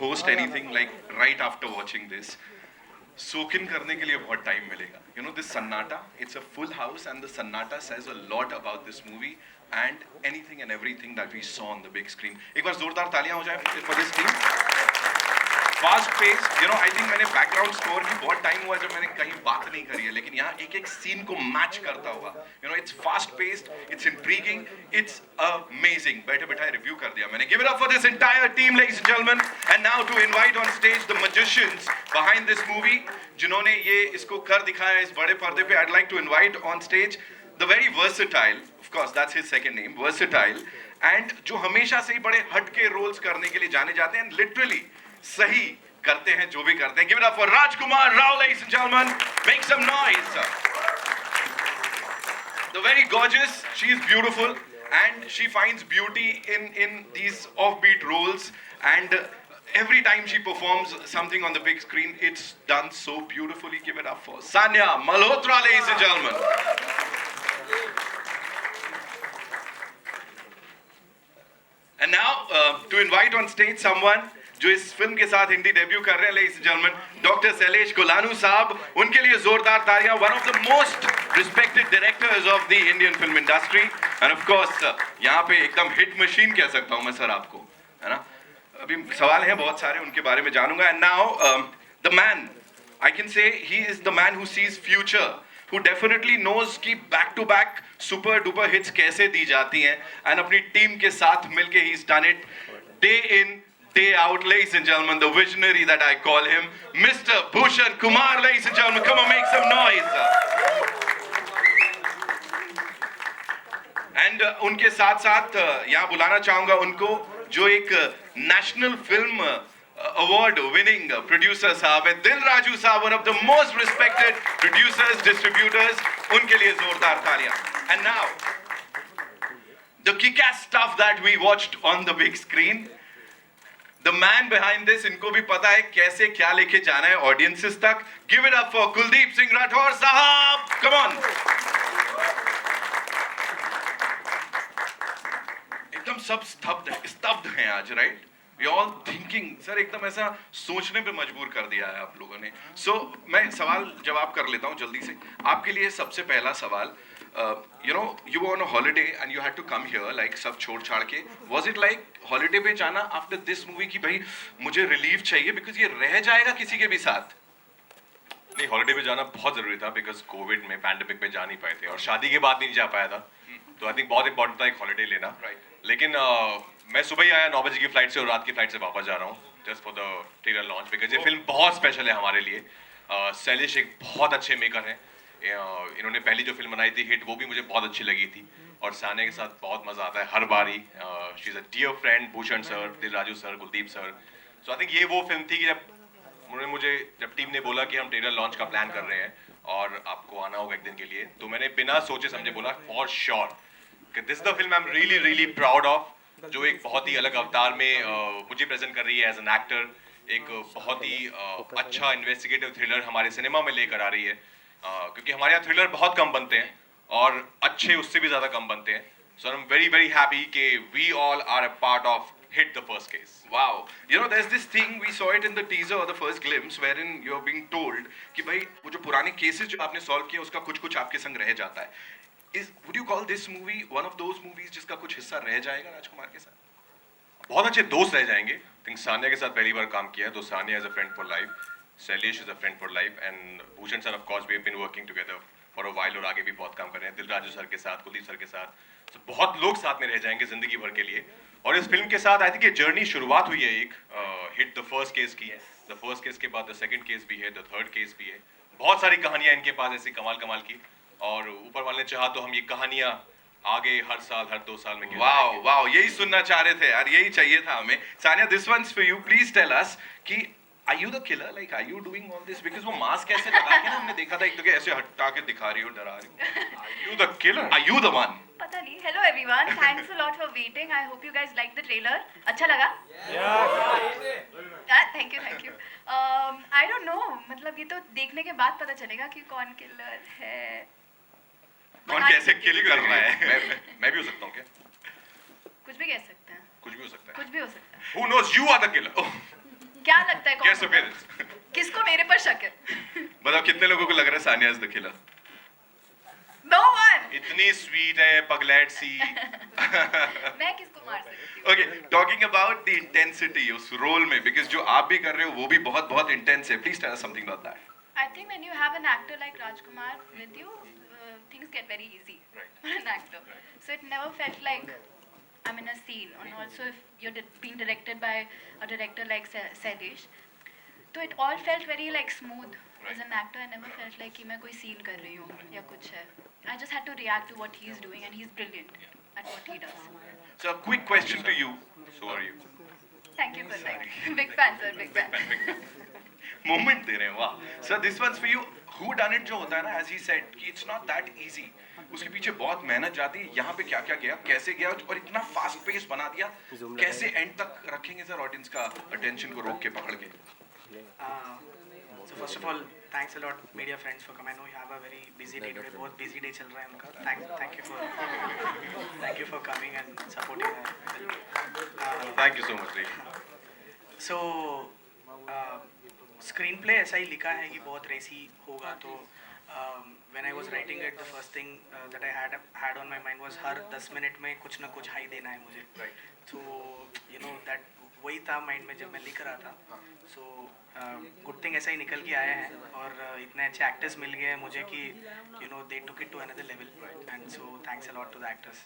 host anything like right after watching this. Soak in करने के लिए बहुत time मिलेगा. You know this Sannata, it's a full house and the Sannata says a lot about this movie and anything and everything that we saw on the big screen. एक बार जोरदार तालियां हो जाए for this team. Fast pace, you know I think मैंने background score भी बहुत time हुआ जब मैंने कहीं बात नहीं करी है, लेकिन यहाँ एक एक सीन को मैच करता हुआ, you know it's fast paced, it's intriguing, it's amazing. बैठे बैठाए रिव्यू कर दिया मैंने. Give it up for this entire team ladies and gentleman. And now to invite on stage the magicians behind this movie, जिन्होंने ये इसको कर दिखाया इस बड़े पर्दे पे. I'd like to invite on stage the very versatile, of course that's his second name, versatile, and जो हमेशा से ही बड़े हटके रोल्स करने के लिए जाने जाते हैं, लिटरली सही करते हैं जो भी करते हैं. Give it up for Rajkumar Rao, ladies and gentlemen. Make some noise. The very gorgeous, she is beautiful and she finds beauty in these offbeat roles, and every time she performs something on the big screen, it's done so beautifully. Give it up for Sanya Malhotra, ladies and gentlemen. And now to invite on stage someone जो इस film के साथ Hindi debut कर रहे हैं, ladies and gentleman, doctor Shailesh Kulanu साहब. उनके लिए जोरदार तालियां. One of the most respected directors of the Indian film industry, and of course यहाँ पे एकदम हिट मशीन कह सकता हूँ मैं सर आपको, है ना. अभी सवाल हैं बहुत सारे, उनके बारे में जानूंगा. And now the man, I can say he is the man who sees future, who definitely knows कि back to back super duper hits कैसे दी जाती हैं, and अपनी टीम के साथ मिलके he's done it day in day out. Ladies and gentlemen, the visionary that I call him, Mr. Bhushan Kumar, ladies and gentlemen, come on, make some noise. And उनके साथ साथ यहाँ बुलाना चाहूंगा उनको जो एक national film award winning producer साहब है, दिल राजू साहब, one of the most respected producers, distributors. उनके लिए जोरदार तालियां. And now the kick-ass stuff that we watched on the big screen, the man behind this, इनको भी पता है कैसे क्या लेके जाना है audiences तक. Give it up for Kuldeep Singh Rathore साहब. Come on. एकदम सब स्तब्ध हैं आज, right? We all thinking, sir एकदम ऐसा सोचने पे मजबूर कर दिया है आप लोगों ने. So मैं सवाल जवाब कर लेता हूँ जल्दी से. आपके लिए सबसे पहला सवाल, you know, you were on a holiday and you had to come here, like सब छोड़ छाड़ के. Was it like holiday पे जाना after this movie कि भाई मुझे relief चाहिए because ये रह जाएगा किसी के भी साथ? नहीं, हॉलिडे पे जाना बहुत जरूरी था बिकॉज कोविड में पैंडेमिक में जा नहीं पाए थे और शादी के बाद नहीं जा पाया था, तो आई थिंक बहुत इंपॉर्टेंट था एक हॉलिडे लेना. लेकिन मैं सुबह ही आया 9 बजे की फ्लाइट से और रात की फ्लाइट से वापस जा रहा हूँ just for the trailer launch, because ये फिल्म बहुत स्पेशल है हमारे लिए. शैलेश एक बहुत अच्छे मेकर हैं. इन्होंने पहली जो फिल्म बनाई थी हिट, वो भी मुझे बहुत अच्छी लगी थी, और सानिया के साथ बहुत मजा आता है हर बारी. She is a dear friend, Bhushan sir, Dil Raju sir, Kuldeep sir. So I think ये वो फिल्म थी कि जब टीम ने बोला कि हम ट्रेलर लॉन्च का प्लान कर रहे हैं और आपको आना होगा एक दिन के लिए, तो मैंने बिना सोचे समझे बोला फॉर श्योर कि this the film I am really really proud of, जो एक बहुत ही अलग अवतार में मुझे प्रेजेंट कर रही है एज एन एक्टर. एक बहुत ही अच्छा इन्वेस्टिगेटिव थ्रिलर हमारे सिनेमा में लेकर आ रही है, क्योंकि हमारे यहाँ थ्रिलर बहुत कम बनते हैं और अच्छे उससे भी ज़्यादा कम बनते हैं. So I am very very happy कि we all are a part of hit the first case. Wow. You know, there's this thing, we saw it in the teaser or the first glimpse wherein you're being told कि भाई वो जो पुराने cases जो आपने solve किए उसका कुछ आपके संग रह जाता है. Would you call this movie one of those movies जिसका कुछ हिस्सा रह जाएगा राजकुमार के साथ? बहुत अच्छे दोस्त रह जाएंगे. I think सानिया के साथ पहली बार काम किया है, तो Sania is a friend for life, Shailesh is a friend for life, and Bhushan sir of course we have been working together for a while और आगे भी बहुत काम कर रहे हैं. दिल राजू सर के साथ, कुलदीप सर के साथ, तो बहुत लोग साथ में रह जाएंगे जिंदगी भर के लिए. और इस फिल्म के साथ आई थिंक ये जर्नी शुरुआत हुई है एक हिट द फर्स्ट केस की है. द फर्स्ट केस के बाद द सेकंड केस भी है, द थर्ड केस भी है. बहुत सारी कहानियां इनके पास ऐसी कमाल कमाल की, और ऊपर वाले ने चाहा तो हम ये कहानियां आगे हर साल हर 2 साल में. वाओ वाओ, यही सुनना चाह रहे थे यार, यही चाहिए था हमें. Sania, this one's for you. Please tell us कि are you the killer, like are you doing all this, because वो मास्क ऐसे लगा के ना हमने देखा था एक तो ऐसे हटा के दिखा रही हो, डरा रही हो. Are you the killer? Are you the one? पता नहीं. Hello everyone, thanks a lot for waiting. I hope you guys liked the trailer. अच्छा लगा? Thank you. I don't know, मतलब ये तो देखने के बाद पता चलेगा कि कौन किलर है. कौन कैसे किल कर रहा है. मैं भी हो सकता हूँ क्या? कुछ भी कह सकते हैं. कुछ भी हो सकता है. कुछ भी हो सकता है. Who knows, you are the killer. क्या लगता है कौन Guess, okay. किसको मेरे पर शक है? बताओ कितने लोगों को लग रहा है Sania is the killer? No one. इतनी स्वीट है, पगलैट सी. मैं किसको मार सकती हूँ? Okay, talking about the intensity उस रोल में, because जो आप भी कर रहे हो वो भी बहुत बहुत intense है. Please tell us something about that. I think when you have an actor like Rajkumar with you, things get very easy for an actor. So it never felt like I'm in a scene. And also if you're being directed by a director like Sailesh, so it all felt very like smooth. As an actor, I never felt like कि मैं कोई scene कर रही हूँ या कुछ है. I just had to react to what he's doing, and he's brilliant at what he does. So a quick question to you. So are you. Thank you for that. Big fan, sir. Big fan. Moment दे रहे हैं, वाह. Sir, this one's for you. Who done it जो होता है ना, as he said, कि it's not that easy. उसके पीछे बहुत मेहनत जाती है. यहाँ पे क्या क्या गया, कैसे गया और इतना फास्ट पेस बना दिया. कैसे एंड तक रखेंगे सर ऑडियंस का अटेंशन को रोक के पकड़ के? So first of all, thanks a lot, media friends, for coming. I know you have a very busy day today. बहुत busy day चल रहा है उनका. Thank you for coming and supporting our film. Thank you so much, Rishi. So screenplay ऐसा ही लिखा है कि बहुत रेसी होगा. तो when I was writing it, the first thing that I had on my mind was her 10 minute में कुछ ना कुछ हाई देना है मुझे. So you know that वही था माइंड में जब मैं लिख रहा था. सो गुड थिंग ऐसा ही निकल के आया है और इतने अच्छे एक्टर्स मिल गए हैं मुझे कि you know they took it to another level. And so thanks a lot to the actors.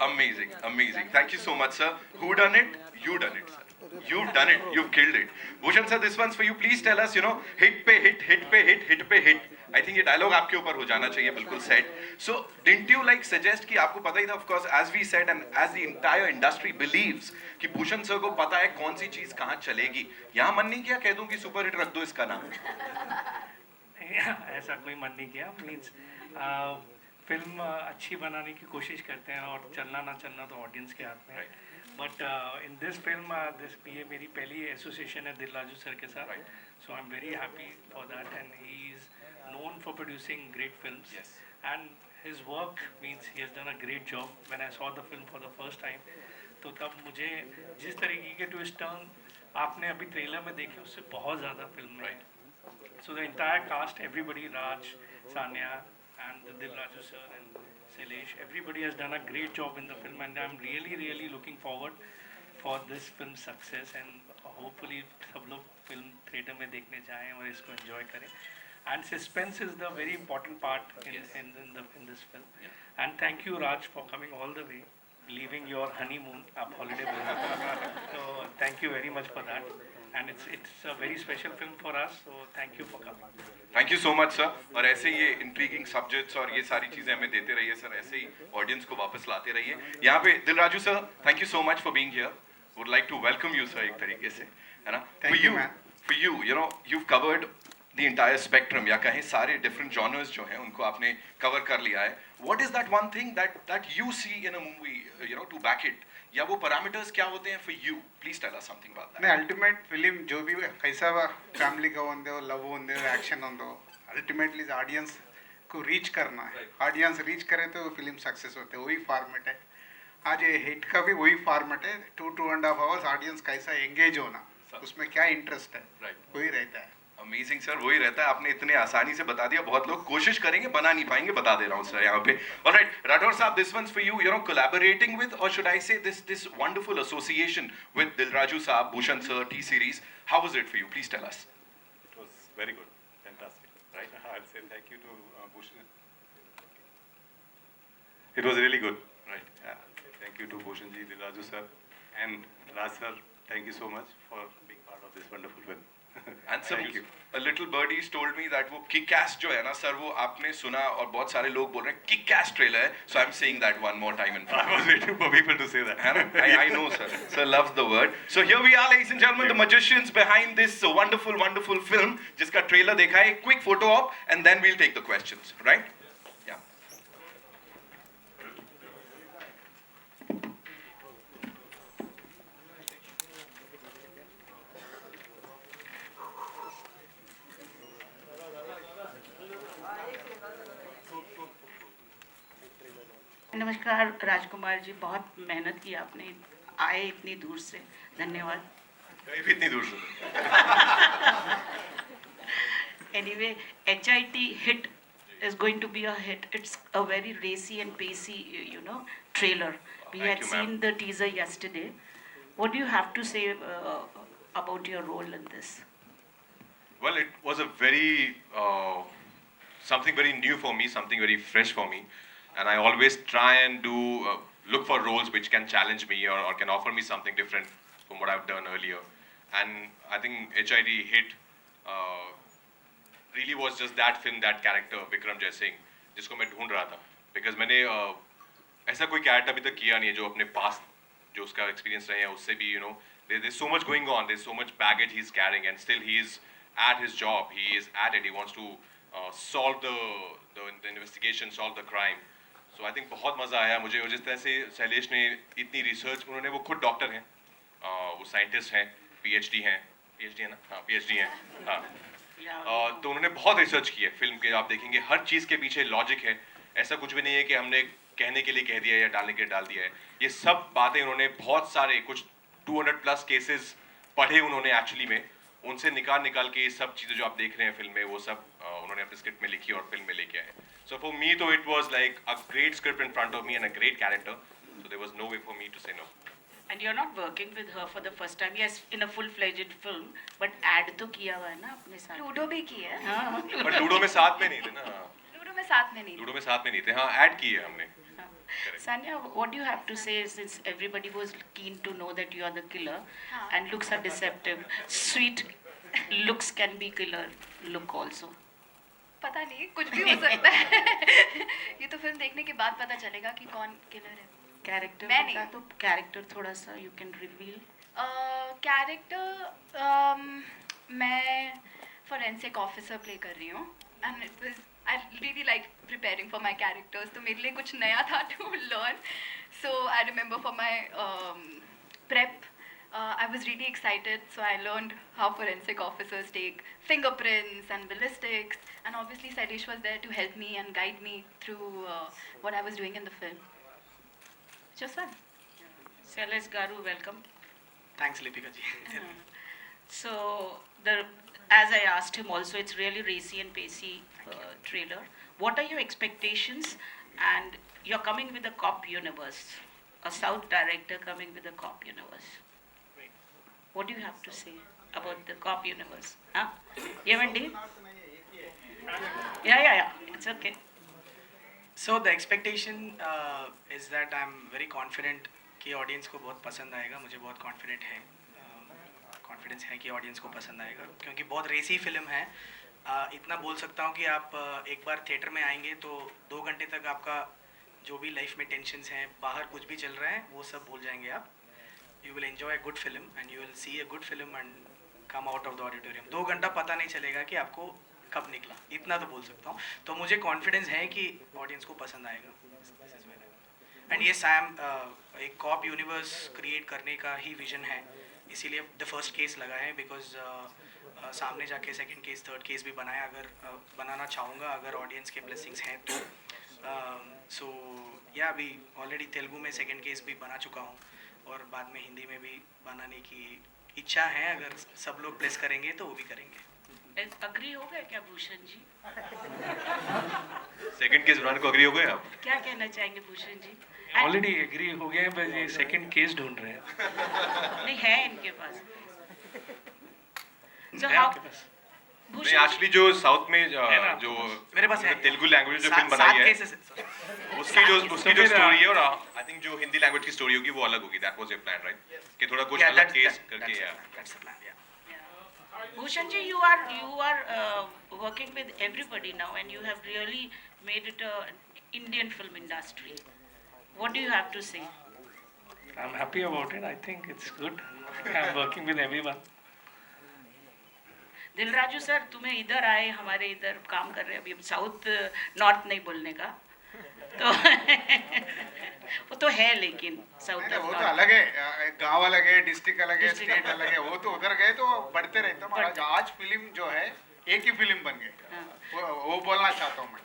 Amazing, amazing. Thank you so much, sir. Who done it? You done it, sir. You've done it. You've killed it. Bhushan sir, this one's for you. Please tell us, hit पे hit, hit पे hit, hit पे hit. I think ये dialogue आपके ऊपर हो जाना चाहिए बिल्कुल set. So, didn't you like suggest कि आपको पता ही था, of course, as we said and as the entire industry believes कि भूषण सर को पता है कौन सी चीज कहाँ चलेगी. यहाँ मन नहीं किया कह दूं कि सुपर हिट रख दो इसका नाम? ऐसा कोई मन नहीं किया. मीन्स फिल्म अच्छी बनाने की कोशिश करते हैं और चलना ना चलना तो ऑडियंस के हाथ में है. बट इन दिस फिल्म ये मेरी पहली एसोसिएशन है दिल राजू सर के साथ. So I am very happy for that. And he is known for producing great films. Yes. And his work means he has done a great job. When I saw the film for the first time, तो तब मुझे जिस तरीके के twist turn आपने अभी trailer में देखे उससे बहुत ज़्यादा फिल्म में. So the entire cast, everybody, Raj, Sanya, and Dil Raju sir and Sailesh, everybody has done a great job in the film, and I'm really, really looking forward for this film's success. And hopefully सब लोग film theatre में देखने जाएं और इसको enjoy करें. And suspense is the very important part in this film. And thank you, Raj, for coming all the way, leaving your honeymoon, up holiday. So thank you very much for that. And it's a very special film for us. So thank you for coming. Thank you so much sir. और ऐसे ही ये intriguing subjects और ये सारी चीजें हमें देते रहिए सर. ऐसे ही ऑडियंस को वापस लाते रहिए. यहाँ पे Dil Raju sir, thank you so much for being here. Would like to welcome you sir एक तरीके से, है ना? For you, you've covered the entire spectrum, या कहें सारे different genres जो हैं उनको आपने cover कर लिया है. What is that one thing that you see in a movie, to back it? या वो parameters क्या होते हैं for you? Please tell us something about that. नहीं, अल्टीमेट फिल्म जो भी कैसा फैमिली का होंगे, लव होंगे, एक्शन होंगे, अल्टीमेटली ऑडियंस को रीच करना है. ऑडियंस रीच करे तो वो फिल्म सक्सेस होते हैं. वही फॉर्मेट है. आज ये हिट का भी वही फॉर्मेट है. 2.5 hours ऑडियंस कैसा एंगेज होना, उसमें क्या इंटरेस्ट है, वही रहता है. अमेजिंग सर, वही रहता है. आपने इतने आसानी से बता दिया. बहुत लोग कोशिश करेंगे, बना नहीं पाएंगे. बता दे रहा हूँ सर यहाँ पे. ऑलराइट, राठौर साहब, this one's for you. Collaborating with, or should I say this wonderful association with Dil Raju साहब, Bhushan sir, T series. How was it for you? Please tell us. It was very good, fantastic. Right? I'll say thank you to Bhushan. It was really good. Right. Thank you to Bhushan ji, Dil Raju sir, and Raj sir. Thank you so much for being part of this wonderful film. And some Thank you. a little birdies told me that वो kick-ass जो है ना sir, वो आपने सुना और बहुत सारे लोग बोल रहे हैं kick-ass trailer है. So I'm saying that one more time in front. I was waiting for people to say that. है ना? I know sir. Sir loves the word. So here we are, ladies and gentlemen, the magicians behind this wonderful, wonderful film, जिसका trailer देखा है. Quick photo op, and then we'll take the questions. Right? Yeah. नमस्कार राजकुमार जी, बहुत मेहनत की आपने, आए इतनी दूर से, धन्यवाद. कहीं भी इतनी दूर से Anyway, HIT hit is going to be a hit. It's a very racy and pacey, trailer. We Thank had you, ma'am. seen the teaser yesterday. What do you have to say about your role in this? Well, it was a very something very new for me, something very fresh for me, and I always try and do look for roles which can challenge me or can offer me something different from what I've done earlier. And I think HID hit really was just that film, that character Vikram Jai Singh, जिसको मैं ढूंढ रहा था, because मैंने ऐसा कोई character अभी तक किया नहीं है जो अपने पास जो उसका एक्सपीरियंस रहे हैं उससे भी there's so much going on, there's so much baggage he's carrying, and still he is at his job, he is at it, he wants to solve the investigation, solve the crime. So I think बहुत मज़ा आया मुझे, और जिस तरह से शैलेश ने इतनी रिसर्च, उन्होंने, वो खुद डॉक्टर हैं, वो साइंटिस्ट हैं, PhD हैं, PhD है ना, हाँ PhD हैं, हाँ, तो उन्होंने बहुत रिसर्च की है फिल्म के, आप देखेंगे हर चीज़ के पीछे लॉजिक है, ऐसा कुछ भी नहीं है कि हमने कहने के लिए कह दिया या डालने के लिए डाल दिया है, ये सब बातें उन्होंने बहुत सारे कुछ 200+ केसेस पढ़े उन्होंने एक्चुअली में, उनसे निकाल के ये सब चीज़ें जो आप देख रहे हैं फिल्म में, वो सब उन्होंने अपने स्क्रिप्ट में लिखी और फिल्म में लेके आए. सो फॉर मी तो it was like a great script in front of me and a great character, so there was no way for me to say no. And you're not working with her for the first time. Yes, in a full-fledged film, but ad तो किया हुआ है ना अपने साथ. Ludo भी की है. हाँ. बट लूडो में साथ में नहीं थे ना, लूडो में साथ में नहीं. लूडो में साथ में नहीं थे, हाँ ऐड की है हमने. Sanya, what do you have to say, since everybody was keen to know that you are the killer, हाँ. and looks are deceptive. Sweet looks can be killer look also. पता नहीं, कुछ भी हो सकता है. ये तो फिल्म देखने के बाद पता चलेगा कि कौन किलर है. Character मैं बता नहीं. तो character थोड़ा सा you can reveal. कैरेक्टर मैं फोरेंसिक ऑफिसर प्ले कर रही हूँ, and it was I really like preparing for my characters, तो मेरे लिए कुछ नया था to learn. So I remember for my prep, I was really excited, so I learned how forensic officers take fingerprints and ballistics, and obviously Sailesh was there to help me and guide me through what I was doing in the film. Just fun. Shailesh Garu, welcome. Thanks, Lipika ji. So, as I asked him also, it's really racy and pacey trailer. What are your expectations? And you're coming with a cop universe, a South director coming with a cop universe. What do you have to say about the cop universe? Huh? Yemendi? Yeah. It's okay. So the expectation is that I'm very confident कि audience को बहुत पसंद आएगा. मुझे बहुत confident है, confidence है कि ऑडियंस को पसंद आएगा, क्योंकि बहुत रेसी फिल्म है. इतना बोल सकता हूँ कि आप एक बार थिएटर में आएंगे तो 2 घंटे तक आपका जो भी लाइफ में टेंशन्स हैं, बाहर कुछ भी चल रहा है, वो सब भूल जाएंगे आप. You will enjoy a good film and you will see a good film and come out of the auditorium. 2 घंटा पता नहीं चलेगा कि आपको कब निकला, इतना तो बोल सकता हूँ. तो मुझे कॉन्फिडेंस है कि ऑडियंस को पसंद आएगा. एंड ये सैम एक कॉप यूनिवर्स क्रिएट करने का ही विजन है, इसीलिए द फर्स्ट केस लगा है, बिकॉज सामने जाके सेकंड केस, थर्ड केस भी बनाया, अगर बनाना चाहूँगा, अगर ऑडियंस के ब्लेसिंग्स हैं तो. सो या अभी ऑलरेडी तेलुगु में सेकंड केस भी बना चुका हूँ, और बाद में हिंदी में भी बनाने की इच्छा है. अगर सब लोग ब्लेस करेंगे तो वो भी करेंगे. अग्री हो गए क्या भूषण जी? सेकंड केस बनाने को अग्री हो गए आप? क्या कहना चाहेंगे भूषण जी? ऑलरेडी एग्री हो गए हैं, बस ये सेकंड केस ढूंढ रहे हैं. नहीं है इनके पास. So है how आपके पास? नहीं, भूषण एक्चुअली जो साउथ में ना? जो मेरे पास है. तेलुगु लैंग्वेज जो फिल्म 7 बनाई है, केसेस. उसकी जो स्टोरी है, और आई थिंक जो हिंदी लैंग्वेज की स्टोरी होगी वो अलग होगी. That was your plan, right? कि थोड़ा कुछ अलग केस करके. That's the plan. Bhushan ji, you are working with everybody now, and you have really made it a Indian film industry. What do you have to say? I'm happy about it. I think it's good. I'm working with everyone. Dil Raju sir, तुम्हें इधर आए, हमारे इधर काम कर रहे हैं. अभी हम साउथ नॉर्थ नहीं बोलने का, तो वो तो है, लेकिन साउथ नहीं, वो तो अलग है. गांव अलग है, डिस्ट्रिक्ट अलग है, स्टेट अलग है. वो तो उधर गए तो बढ़ते रहते हैं. महाराज आज फिल्म जो है एक ही फिल्म बन गई, वो बोलना चाहता हूँ मैं.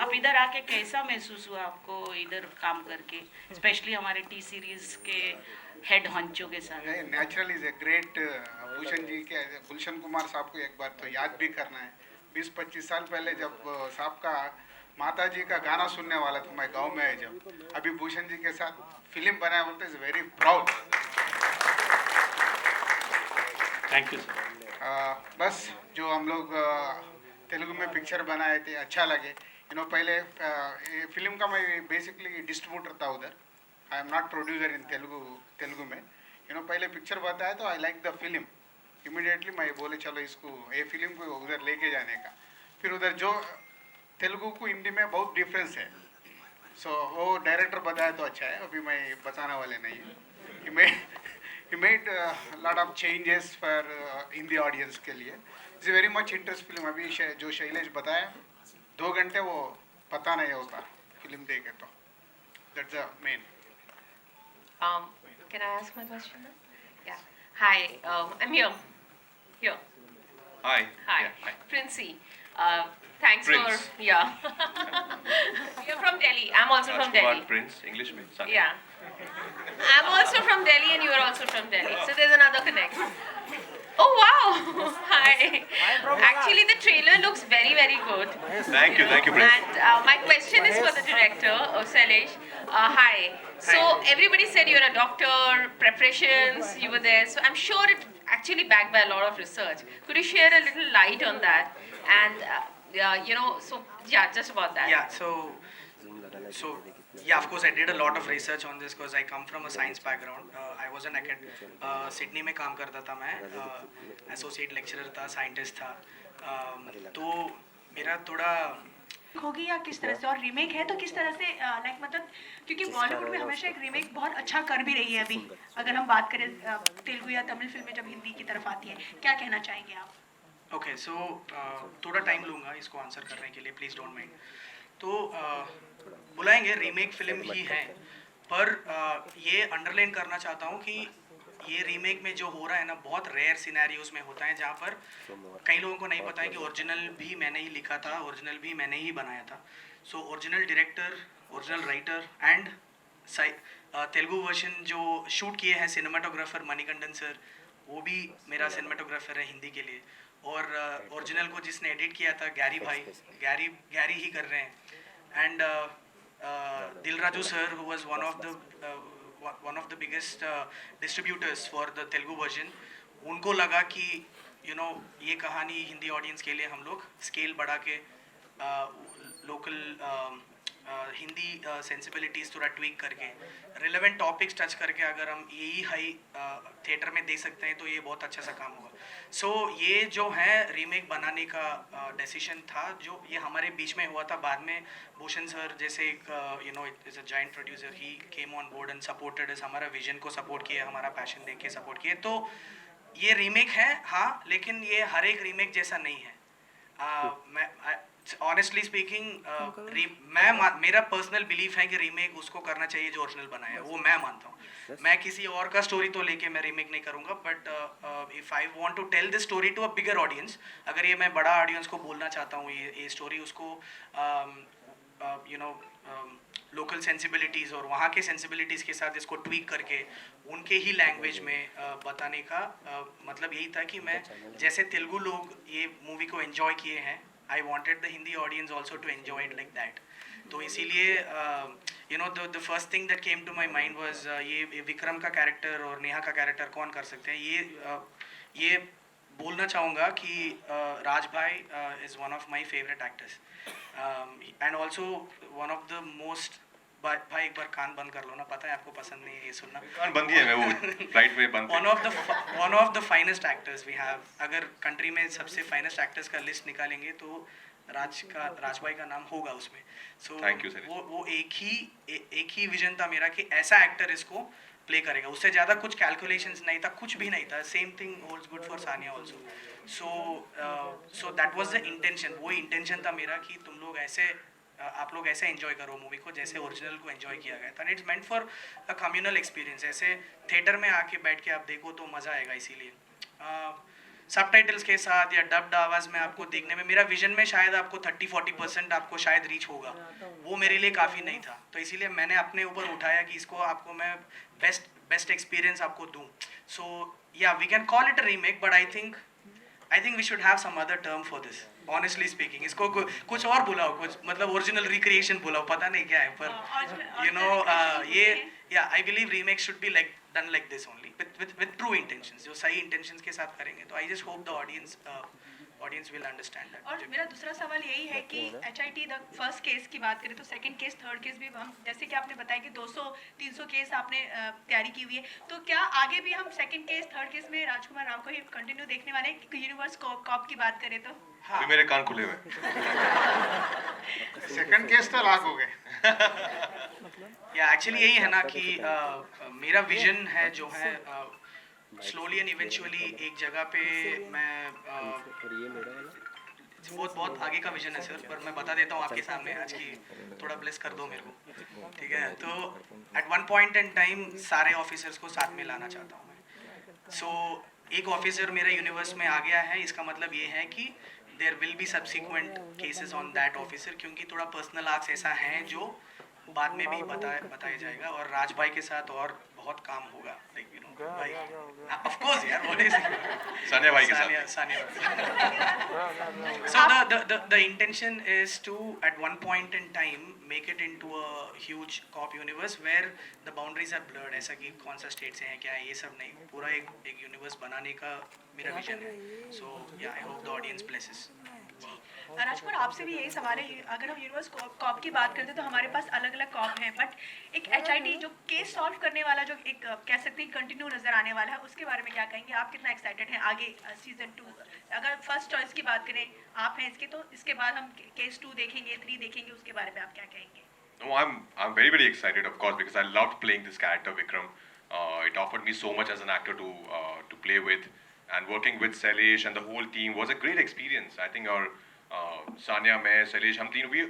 आप इधर आके कैसा महसूस हुआ आपको इधर काम करके, स्पेशली हमारे टी सीरीज के हेड हॉन्चो के साथ? Natural is a great Bhushan ji के, गुलशन कुमार साहब को एक बार तो याद भी करना है। 20-25 साल पहले जब साहब का माता जी का गाना सुनने वाला था मैं गांव में है, जब अभी भूषण जी के साथ फिल्म बनाया बोलते is very proud. Thank you sir. बस जो हम लोग तेलुगु में पिक्चर बनाए थे अच्छा लगे। पहले फिल्म का मैं बेसिकली डिस्ट्रीब्यूटर था उधर, I am not producer in Telugu में। पहले पिक्चर बताया तो I like the film, immediately मैं बोले चलो इसको ये फिल्म को उधर लेके जाने का। फिर उधर जो तेलुगु को हिंदी में बहुत डिफरेंस है, सो वो डायरेक्टर बताया तो अच्छा है, अभी मैं बताने वाले नहीं है। he made lot of changes for Hindi audience के लिए। It's very much interest film. अभी जो शैलेश बताया 2 घंटे वो पता नहीं होता फिल्म देखे तो, that's the main. Can I ask my question now? Yeah. Hi, I'm here. Here. Hi. Hi. Yeah, hi. Princey. Thanks Prince. for, yeah. You're from Delhi. I'm also from Rajkumar Delhi. Prince, English में. Sunny. Yeah. I'm also from Delhi and you are also from Delhi. So there's another connect. Oh wow! Hi. Actually, the trailer looks very, very good. Thank you, Prince. And my question is for the director, Sailesh. Hi. So everybody said you're a doctor, preparations, you were there. So I'm sure it actually backed by a lot of research. Could you share a little light on that? And so yeah, just about that. Yeah, so yeah, of course I did a lot of research on this because I come from a science background. I was an Sydney में काम करता था मैं, associate lecturer था, scientist था। तो मेरा थोड़ा होगी या किस तरह से, और रीमेक है तो किस तरह से, लाइक मतलब क्योंकि बॉलीवुड में हमेशा एक रीमेक बहुत अच्छा कर भी रही है अभी, अगर हम बात करें तेलुगु या तमिल फिल्में जब हिंदी की तरफ आती है, क्या कहना चाहेंगे आप? ओके, सो थोड़ा टाइम लूँगा इसको आंसर करने के लिए, प्लीज़ डोंट माइंड। तो बुलाएंगे, रीमेक फिल्म ही है, पर ये अंडरलाइन करना चाहता हूँ कि ये रीमेक में जो हो रहा है ना, बहुत रेयर सिनेरियोज में होता है, जहाँ पर कई लोगों को नहीं पता है कि ओरिजिनल भी मैंने ही लिखा था, ओरिजिनल भी मैंने ही बनाया था। So original director, original writer and Telugu version जो शूट किए हैं सिनेमाटोग्राफर मणिकंदन सर, वो भी मेरा सिनेमाटोग्राफर है हिंदी के लिए। और ओरिजिनल को जिसने एडिट किया था गैरी भाई, गैरी ही कर रहे हैं। And Dil Raju sir who was one of the biggest distributors for the Telugu version, उनको लगा कि ये कहानी हिंदी ऑडियंस के लिए हम लोग स्केल बढ़ा के लोकल हिंदी सेंसिबिलिटीज़ थोड़ा ट्वीक करके रिलेवेंट टॉपिक्स टच करके अगर हम यही हाई थिएटर में दे सकते हैं तो ये बहुत अच्छा सा काम होगा। सो ये जो है रीमेक बनाने का डिसीजन था, जो ये हमारे बीच में हुआ था। बाद में भूषण सर जैसे एक is a giant producer, he came on board and supported us, हमारा विजन को सपोर्ट किया, हमारा पैशन देख के सपोर्ट किया। तो ये रीमेक है हाँ, लेकिन ये हर एक रीमेक जैसा नहीं है। मैं ऑनेस्टली स्पीकिंग मेरा पर्सनल बिलीफ है कि रीमेक उसको करना चाहिए जो ओरिजिनल बनाया है, वो मैं मानता हूँ। मैं किसी और का स्टोरी तो लेके मैं रीमेक नहीं करूँगा, but if I want to tell this story to a bigger audience, अगर ये मैं बड़ा ऑडियंस को बोलना चाहता हूँ ये स्टोरी, उसको लोकल सेंसिबिलिटीज़ और वहाँ के सेंसिबिलिटीज़ के साथ इसको ट्वीक करके उनके ही लैंग्वेज में बताने का मतलब यही था कि मैं जैसे तेलुगु लोग ये मूवी को एंजॉय किए हैं, I wanted the Hindi audience also to enjoy it like that. तो इसीलिए the first thing that came to my mind was ये विक्रम का कैरेक्टर और नेहा का कैरेक्टर कौन कर सकते हैं। ये बोलना चाहूँगा कि राज भाई is one of my favourite actors and also one of the most. भाई एक बार कान बंद कर लो ना, पता है आपको पसंद नहीं है ये सुनना। कान बंद ही है, मैं वो फ्लाइट में बंद। One of the finest actors we have. अगर कंट्री में सबसे फाइनेस्ट एक्टर्स का लिस्ट निकालेंगे तो राज भाई का नाम होगा उसमें। सो वो एक ही विजन था मेरा कि ऐसा एक्टर इसको प्ले करेगा, उससे ज़्यादा कुछ कैलकुलेशंस नहीं था, कुछ भी नहीं था। Same thing holds good for Sania also. So that was the intention, वो इंटेंशन था मेरा कि तुम लोग ऐसे आप लोग ऐसे एंजॉय करो मूवी को जैसे ओरिजिनल को एंजॉय किया गया था। It's meant for a communal experience, ऐसे थिएटर में आके बैठ के आप देखो तो मज़ा आएगा। इसीलिए सबटाइटल्स के साथ या डब्ड आवाज़ में आपको देखने में, मेरा विजन में शायद आपको 30-40% आपको शायद रीच होगा, वो मेरे लिए काफ़ी नहीं था। तो इसीलिए मैंने अपने ऊपर उठाया कि इसको आपको मैं बेस्ट एक्सपीरियंस आपको दूँ। सो या we can call it a remake, but I think we should have some other term for this, honestly speaking. इसको कुछ और बुलाओ, कुछ मतलब ओरिजिनल रिक्रिएशन बुलाओ, पता नहीं क्या है, पर यू नो ये या I believe remake should be like done like this only with true intentions, जो सही intentions के साथ करेंगे। तो I just hope the audience will understand that. और मेरा दूसरा सवाल यही है कि HIT द फर्स्ट केस की बात करें तो सेकंड केस थर्ड केस भी हम, जैसे कि आपने बताया कि 200-300 केस आपने तैयारी की हुई है, तो क्या आगे भी हम सेकंड केस थर्ड केस में राजकुमार राव को ही कंटिन्यू देखने वाले हैं? यूनिवर्स कॉप की बात करें तो अभी मेरे कान खुले हुए सेकंड केस तो लाख हो गए। या एक्चुअली यही है ना कि मेरा विजन है जो है स्लोली एंड इवेंचुअली एक जगह पे मैं बहुत आगे का विजन है सर, पर मैं बता देता हूँ आपके सामने आज की, थोड़ा ब्लेस कर दो मेरे को, ठीक है? तो at one point in time सारे ऑफिसर्स को साथ में लाना चाहता हूँ मैं। सो एक ऑफिसर मेरे यूनिवर्स में आ गया है, इसका मतलब ये है कि there will be subsequent cases on that officer, क्योंकि थोड़ा पर्सनल आर्क्स ऐसा है जो बाद में भी बताया जाएगा, और राज भाई के साथ और बहुत काम होगा, लाइक यू नो भाई, ऑफ कोर्स यार, व्हाट इज सानिया भाई के साथ। Sania so the intention is to at one point in time make it into a huge cop universe where the boundaries are blurred, ऐसा कि कौन सा स्टेट से है क्या है ये सब नहीं, पूरा एक यूनिवर्स बनाने का मेरा विजन है। So yeah I hope the audience blesses. Rajkumar आपसे भी यही सवाल है, अगर हम यूनिवर्स कॉप की बात करते हैं तो हमारे पास अलग अलग कॉप हैं, बट एक HIT जो केस सॉल्व करने वाला जो एक कह सकते हैं कंटिन्यू नजर आने वाला है, उसके बारे में क्या कहेंगे? आप कितना एक्साइटेड हैं आगे सीजन 2? अगर फर्स्ट चॉइस की बात करें आप हैं इसके, तो इसके बाद हम केस 2 देखेंगे, 3 देखेंगे, उसके बारे में आप क्या कहेंगे? No, I'm very excited, of course, because I loved playing this character, Vikram. It offered me so much as an actor to play with, and working with Sailesh and the whole team was a great experience. I think our Sanya, May, Sailesh, we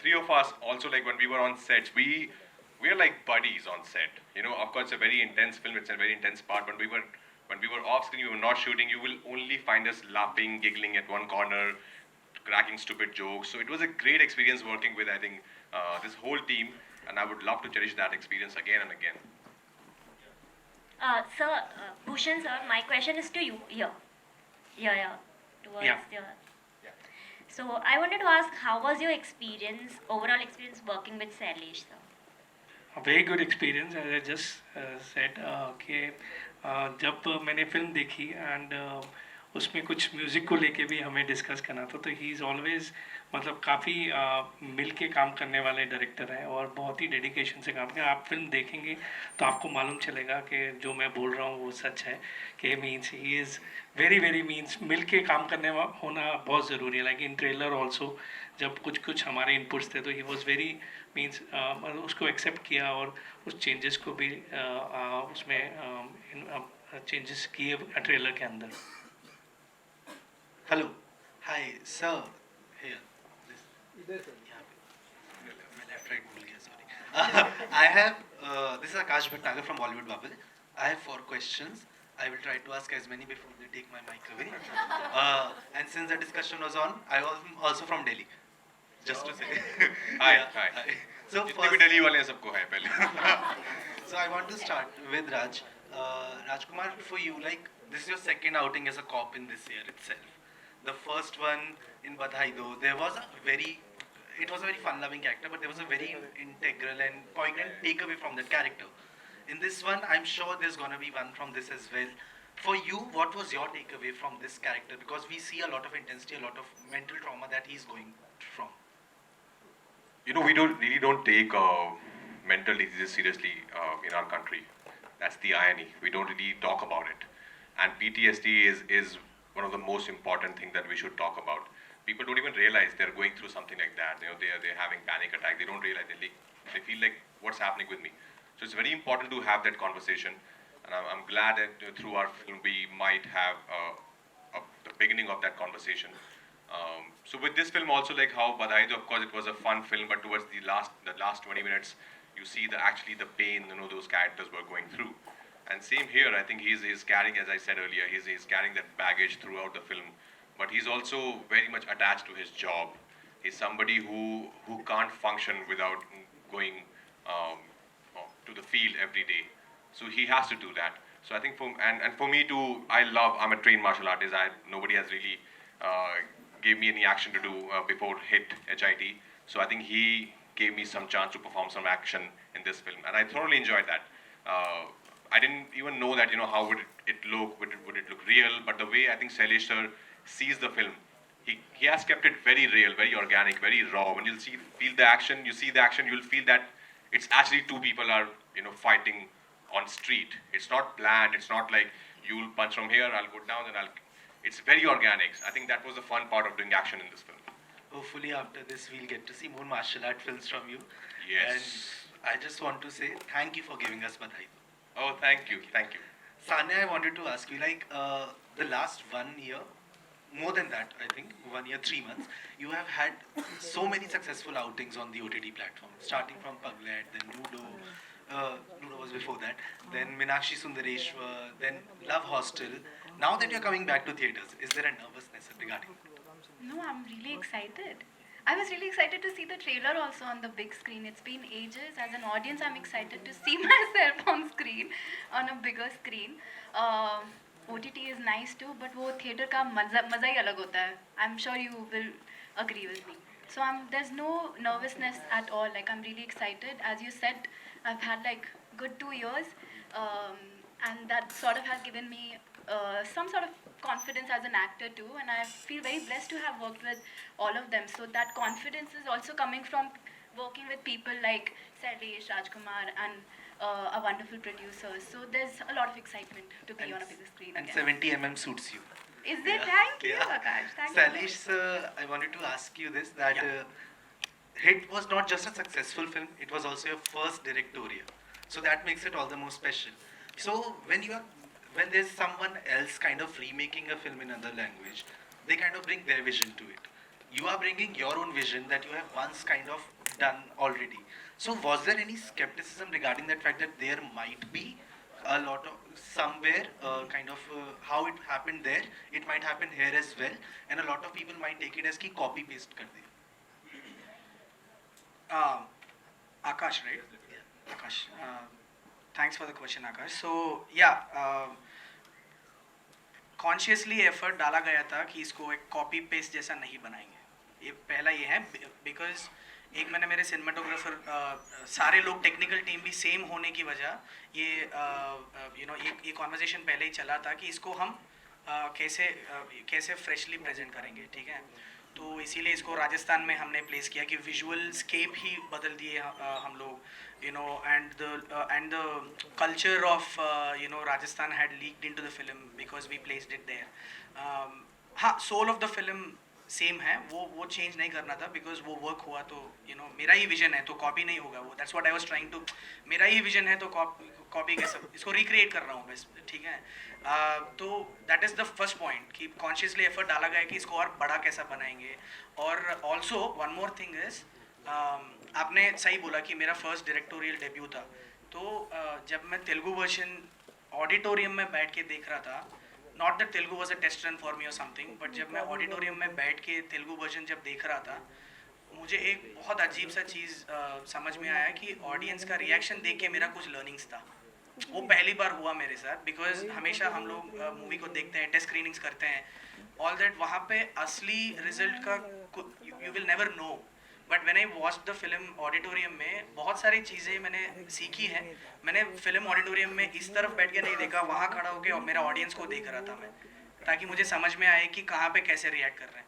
three of us also, like when we were on sets, we are like buddies on set. You know, of course, it's a very intense film. It's a very intense part. But when we were off screen, we were not shooting. You will only find us laughing, giggling at one corner, cracking stupid jokes. So it was a great experience working with, I think, this whole team, and I would love to cherish that experience again and again. Sir, Bhushan sir, my question is to you here. Towards your. So I wanted to ask, how was your overall experience working with Sailesh sir? A very good experience, as I just said कि जब मैंने film देखी and उसमें कुछ music को लेके भी हमें डिस्कस करना था, तो ही इज़ ऑलवेज मतलब काफ़ी मिल के काम करने वाले डायरेक्टर हैं और बहुत ही डेडिकेशन से काम करें। आप फिल्म देखेंगे तो आपको मालूम चलेगा कि जो मैं बोल रहा हूँ वो सच है, कि means he is very means मिल के काम करने होना बहुत ज़रूरी है। लाइक इन ट्रेलर ऑल्सो जब कुछ हमारे इनपुट्स थे तो ही वॉज वेरी मीन्स उसको एक्सेप्ट किया और उस चेंजेस को भी उसमें चेंजेस किए ट्रेलर के अंदर। Hello, hi, sir. Here. This. My left right bhul gaya, sorry. I have. This is Akash Bhattnagar from Bollywood Bubble. I have 4 questions. I will try to ask as many before they take my mic away. And since the discussion was on, I am also from Delhi. Just to say. Hi. So जितने भी दिल्ली वाले हैं सबको है पहले। So I want to start with Raj. Rajkumar, for you, like this is your second outing as a cop in this year itself. The first one in Badhai Do, it was a very fun-loving character, but there was a very integral and poignant takeaway from that character. In this one, I'm sure there's gonna be one from this as well. For you, what was your takeaway from this character? Because we see a lot of intensity, a lot of mental trauma that he's going from. You know, we don't take mental diseases seriously in our country. That's the irony. We don't really talk about it. And PTSD is one of the most important things that we should talk about. People don't even realize they're going through something like that. You know, they're having panic attack. They don't realize they feel like what's happening with me. So it's very important to have that conversation. And I'm glad that through our film we might have the beginning of that conversation. So with this film also, like how Badhai Do, of course it was a fun film, but towards the last 20 minutes, you see actually the pain those characters were going through. And same here, I think he's carrying, as I said earlier, he's carrying that baggage throughout the film. But he's also very much attached to his job. He's somebody who can't function without going to the field every day. So he has to do that. So I think for me too, I'm a trained martial artist. Nobody has really gave me any action to do before HIT. So I think he gave me some chance to perform some action in this film, and I thoroughly enjoyed that. I didn't even know that, how would it look, would it look real, but the way I think Shailesh sir sees the film, he has kept it very real, very organic, very raw. When you'll feel the action, you see the action, you'll feel that it's actually two people are, fighting on street. It's not planned, it's not like you'll punch from here, I'll go down, it's very organic. I think that was the fun part of doing action in this film. Hopefully after this we'll get to see more martial art films from you. Yes. And I just want to say thank you for giving us Badhai. Oh, thank you. Sanya, I wanted to ask you, the last 1 year, more than that, I think, 1 year, 3 months, you have had so many successful outings on the OTT platform, starting from Paglet, then Ludo, Ludo was before that, then Meenakshi Sundareshwar, then Love Hostel. Now that you're coming back to theatres, is there a nervousness regarding that? No, I'm really excited. I was really excited to see the trailer also on the big screen. It's been ages. As an audience, I'm excited to see myself on screen, on a bigger screen. OTT is nice too, but वो theater का मजा ही अलग होता है. I'm sure you will agree with me. So there's no nervousness at all. I'm really excited. As you said, I've had good 2 years, and that sort of has given me some sort of confidence as an actor too, and I feel very blessed to have worked with all of them. So that confidence is also coming from working with people like Shailesh, Rajkumar, and a wonderful producer. So there's a lot of excitement to be on a bigger screen and again. 70mm suits you. Is it? Thank you, Akash. Thank you. Shailesh sir, I wanted to ask you this, that Hit was not just a successful film, it was also your first directorial. So that makes it all the more special. So when there's someone else kind of remaking a film in another language, they kind of bring their vision to it. You are bringing your own vision that you have once kind of done already. So was there any skepticism regarding that fact that there might be a lot of somewhere how it happened there, it might happen here as well, and a lot of people might take it as ki copy paste kar diya? Akash, right? Yeah. Akash. Thanks for the question, Akash. So consciously effort डाला गया था कि इसको एक copy paste जैसा नहीं बनाएंगे. ये पहला ये है, बिकॉज एक मैंने मेरे सिनेमाटोग्राफर सारे लोग टेक्निकल टीम भी सेम होने की वजह ये कॉन्वर्जेशन पहले ही चला था कि इसको हम कैसे फ्रेशली प्रेजेंट करेंगे, ठीक है. तो इसीलिए इसको राजस्थान में हमने प्लेस किया कि विजुअल स्केप ही बदल दिए हम लोग, and the culture of Rajasthan had leaked into the film because we placed it there. हाँ, soul of the film same है, वो चेंज नहीं करना था, बिकॉज वो वर्क हुआ तो मेरा ही विजन है तो कॉपी नहीं होगा वो. That's what I was trying to, मेरा ही विजन है तो कॉपी कैसे, इसको रिक्रिएट कर रहा हूँ बस, ठीक है. तो that is the first point कि कॉन्शियसली एफर्ट डाला गया कि इसको और बड़ा कैसा बनाएंगे. और also one more thing is, आपने सही बोला कि मेरा फर्स्ट डायरेक्टोरियल डेब्यू था. तो जब मैं तेलुगु वर्जन ऑडिटोरियम में बैठ के देख रहा था, not that Telugu was a test run for me और समथिंग, बट जब मैं ऑडिटोरियम में बैठ के तेलुगु वर्जन जब देख रहा था, मुझे एक बहुत अजीब सा चीज़ समझ में आया कि ऑडियंस का रिएक्शन देख के मेरा कुछ लर्निंग्स था. वो पहली बार हुआ मेरे साथ, बिकॉज हमेशा हम लोग मूवी को देखते हैं, टेस्ट स्क्रीनिंग्स करते हैं, ऑल दैट. वहाँ पे असली रिजल्ट का you will never know. But when I watch the film auditorium में बहुत सारी चीज़ें मैंने सीखी हैं. मैंने फिल्म ऑडिटोरियम में इस तरफ बैठ के नहीं देखा, वहाँ खड़ा होकर और मेरा ऑडियंस को देख रहा था मैं, ताकि मुझे समझ में आए कि कहाँ पे कैसे रिएक्ट कर रहे हैं.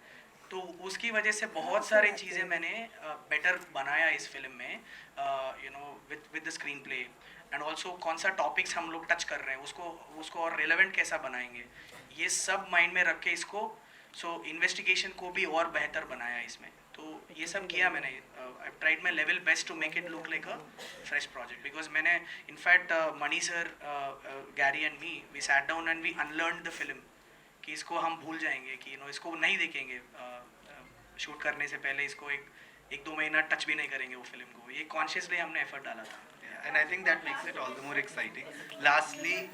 तो उसकी वजह से बहुत सारी चीज़ें मैंने बेटर बनाया इस फिल्म में, with the screen play, and also कौन सा टॉपिक्स हम लोग टच कर रहे हैं उसको और रेलेवेंट कैसा बनाएंगे, ये सब माइंड में रख के इसको इन्वेस्टिगेशन को भी और बेहतर बनाया इसमें. तो ये सब किया मैंने. I tried my level best to make it look like a fresh project, because मैंने in fact Mani sir, Gary and me, we sat down and we unlearn the film कि इसको हम भूल जाएंगे, कि इसको नहीं देखेंगे शूट करने से पहले, इसको एक दो महीना टच भी नहीं करेंगे वो फिल्म को, ये कॉन्शियसली हमने एफर्ट डाला था. And I think that makes it all the more exciting. Lastly,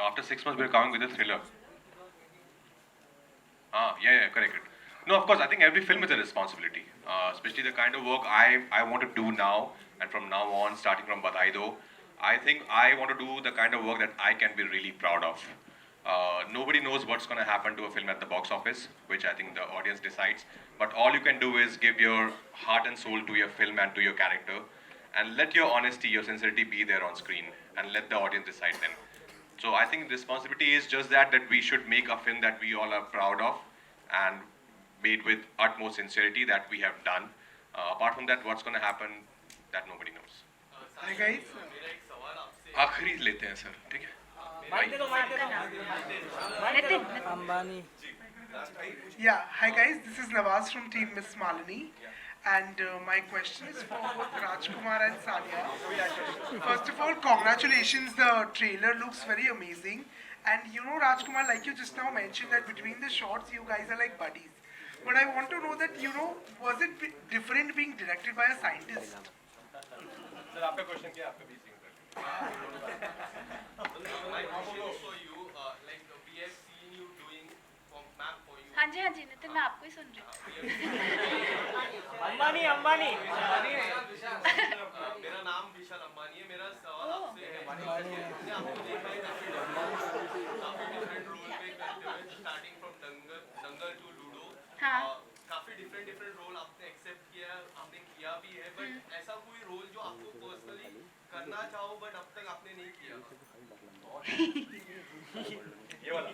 After 6 months, we're coming with a thriller. Yeah, correct. No, of course, I think every film is a responsibility, especially the kind of work I want to do now and from now on, starting from Badai Do. I think I want to do the kind of work that I can be really proud of. Nobody knows what's going to happen to a film at the box office, which I think the audience decides. But all you can do is give your heart and soul to your film and to your character, and let your honesty, your sincerity be there on screen, and let the audience decide then. So I think responsibility is just that we should make a film that we all are proud of and made with utmost sincerity that we have done. Apart from that, what's going to happen, that nobody knows. Hi guys. आखिरी लेते हैं sir, ठीक है? Yeah, hi guys, this is Nawaz from Team Miss Malini. And my question is for both Rajkumar and Sania. First of all, congratulations, the trailer looks very amazing. And you know, Rajkumar, like you just now mentioned that between the shots, you guys are like buddies. But I want to know that, you know, was it different being directed by a scientist? Sir, आपका question क्या है? आपका बीच My question is for you, like we have seen you doing map for you. हाँ जी नितिन, मैं आपको ही सुन रही हूँ. अंबानी मेरा नाम विशाल अंबानी है. मेरा सवाल आपसे है आपने आपको देखा है काफी डिफरेंट रोल पे करते हुए, starting from Dangal to Ludo. हाँ. काफी डिफरेंट रोल आपने एक्सेप्ट किया, आपने किया भी है. बट ऐसा कोई रोल जो आपको पर्सनली करना चाहो बट अब तक आपने नहीं किया? ये वाला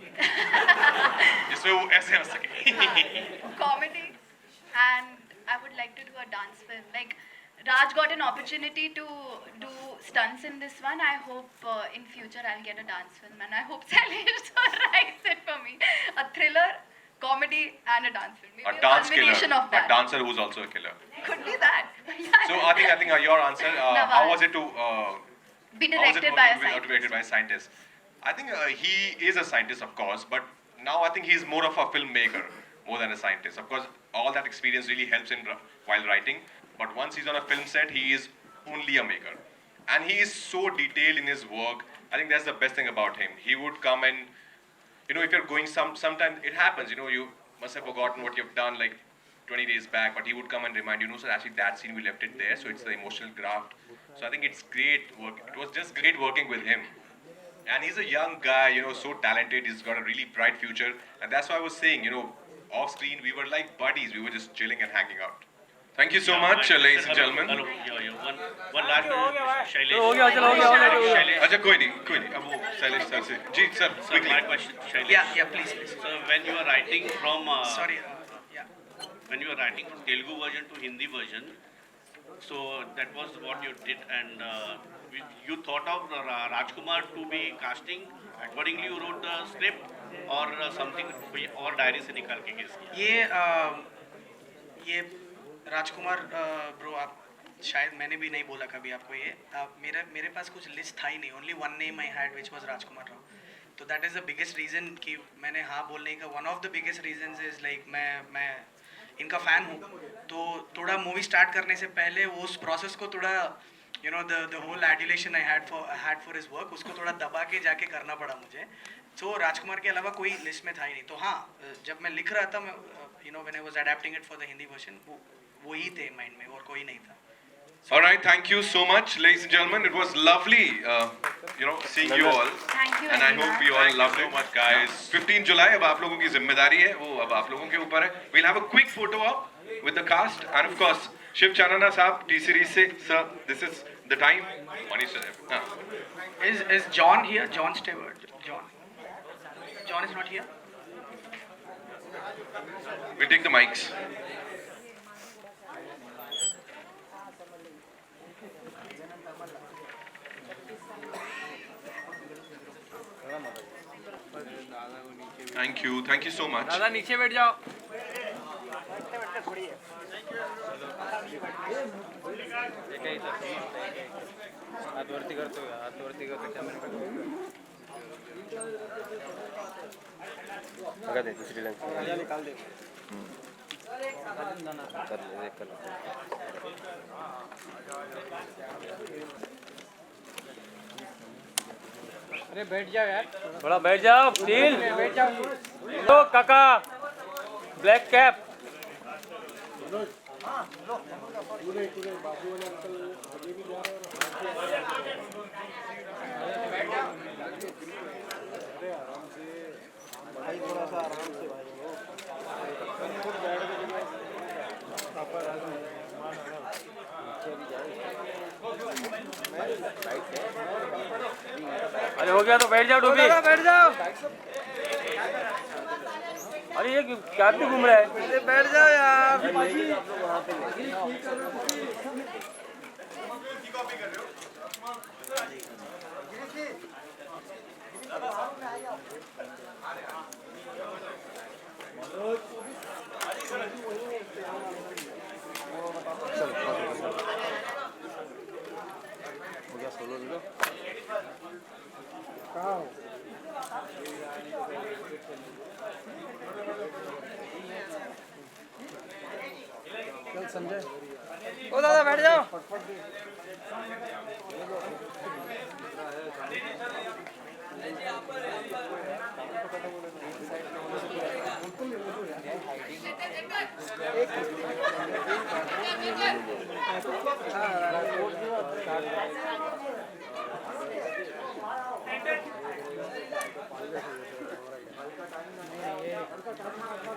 जिसमें वो ऐसे हंस सके. Comedy, and I would like to do a dance film. Like Raj got an opportunity to do stunts in this one. I hope in future I'll get a dance film, and I hope Salish writes it for me. A thriller, comedy, and a dance film. Maybe A dance combination killer, of that. a dancer who's also a killer. Could be that. So I think your answer. How was it to Be directed by a directed scientist. by a scientist? I think he is a scientist, of course, but now I think he's more of a filmmaker more than a scientist. Of course, all that experience really helps him while writing. But once he's on a film set, he is only a maker, and he is so detailed in his work. I think that's the best thing about him. He would come and, you know, if you're going sometimes it happens. You know, you must have forgotten what you've done like 20 days back, but he would come and remind you, no, sir, actually that scene we left it there, so it's the emotional graft. So I think it's great work. It was just great working with him. And he's a young guy, you know, so talented. He's got a really bright future. And that's why I was saying, you know, off screen, we were like buddies. We were just chilling and hanging out. Thank you so much, ladies and gentlemen. One last Shailesh. अच्छा कोई नहीं अब वो Shailesh sir से जी sir quickly. My question, Shailesh. Yeah, please. So when you are writing from Sorry. when you are writing from Telugu version to Hindi version, so that was what you did, and you thought of Rajkumar to be casting accordingly. You wrote the script or something or diary से निकाल के guess किया? ये राजकुमार bro, आप शायद मैंने भी नहीं बोला कभी आपको ये. मेरे पास कुछ लिस्ट था ही नहीं. Only one name I had which was Rajkumar Rao. तो that is the biggest reason कि मैंने हाँ बोलने का. One of the biggest reasons is like मैं इनका फ़ैन हूँ. तो थोड़ा मूवी स्टार्ट करने से पहले उस प्रोसेस को थोड़ा you know the whole adulation I had for his work, उसको थोड़ा दबा के जाके करना पड़ा मुझे. सो राजकुमार के अलावा कोई लिस्ट में था ही नहीं. तो हाँ, जब मैं लिख रहा था, मैं you know when I was adapting it for the Hindi version, वो ही थे माइंड में और कोई नहीं था. All right, thank you so much, ladies and gentlemen. It was lovely, you know, seeing you all. Thank you. And I hope you all loved it, much, guys. 15 July, अब आप लोगों की जिम्मेदारी है, वो अब आप लोगों के ऊपर है. We'll have a quick photo op with the cast, and of course, Shiv Chanana Saab, T Series se, sir, this is the time. Manish sir. Is John here? John Stewart. John is not here. We'll take the mics. Thank you so much. दादा नीचे बैठ जाओ. हात वरती करतो camera. लगा दे दूसरी line निकाल दे कर ले कर अरे बैठ जाओ यार, थोड़ा बैठ जाओ नील बैठ जाओ। तो काका ब्लैक कैप भाई थोड़ा सा आराम से भाई अरे हो गया तो बैठ जाओ डूबी बैठ जाओ। अरे ये क्या भी घूम रहा है बैठ जाओ यार। हो गया सोलो लो चल संजय, ओ दादा बैठ जाओ।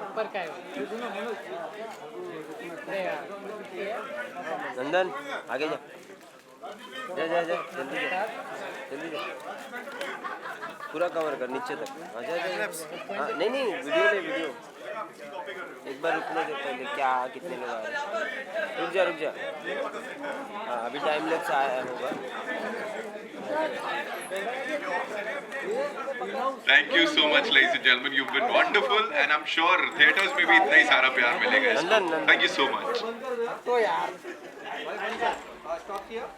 ऊपर का है नंदन आगे जा जा जा जा जल्दी जा जल्दी जा पूरा कवर कर नीचे तक हाँ जा जा हाँ नहीं नहीं वीडियो ले वीडियो एक बार रुकने दे पहले क्या कितने लोग आ रहे हैं रुक जा हाँ अभी टाइम लैप्स आया होगा Thank you so much, ladies and gentlemen. You've been wonderful, and I'm sure theaters में भी इतना ही सारा प्यार मिलेगा इसको. Thank you so much. तो यार